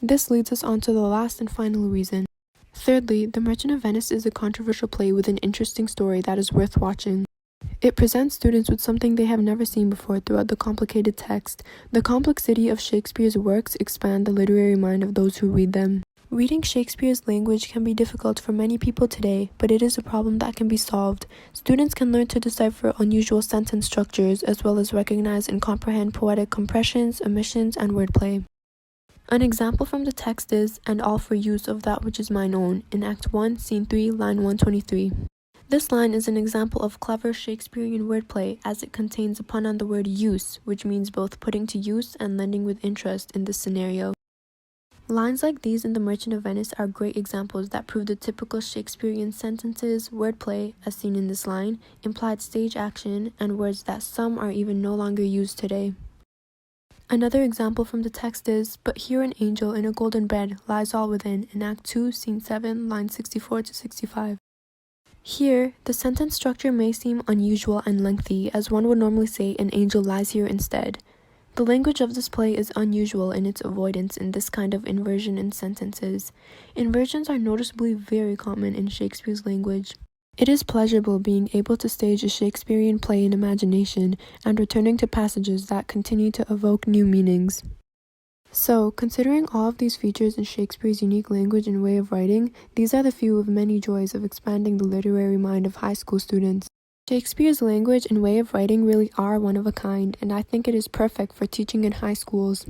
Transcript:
This leads us on to the last and final reason. Thirdly, The Merchant of Venice is a controversial play with an interesting story that is worth watching. It presents students with something they have never seen before throughout the complicated text. The complexity of Shakespeare's works expand the literary mind of those who read them. Reading Shakespeare's language can be difficult for many people today, but it is a problem that can be solved. Students can learn to decipher unusual sentence structures, as well as recognize and comprehend poetic compressions, omissions, and wordplay. An example from the text is, "And all for use of that which is mine own," in Act 1, Scene 3, line 123. This line is an example of clever Shakespearean wordplay, as it contains a pun on the word use, which means both putting to use and lending with interest in this scenario. Lines like these in The Merchant of Venice are great examples that prove the typical Shakespearean sentences, wordplay, as seen in this line, implied stage action, and words that some are even no longer used today. Another example from the text is, "But here an angel in a golden bed lies all within," in Act 2, Scene 7, lines 64 to 65. Here, the sentence structure may seem unusual and lengthy, as one would normally say, "An angel lies here instead." The language of this play is unusual in its avoidance in this kind of inversion in sentences. Inversions are noticeably very common in Shakespeare's language. It is pleasurable being able to stage a Shakespearean play in imagination and returning to passages that continue to evoke new meanings. So, considering all of these features in Shakespeare's unique language and way of writing, these are the few of many joys of expanding the literary mind of high school students. Shakespeare's language and way of writing really are one of a kind, and I think it is perfect for teaching in high schools.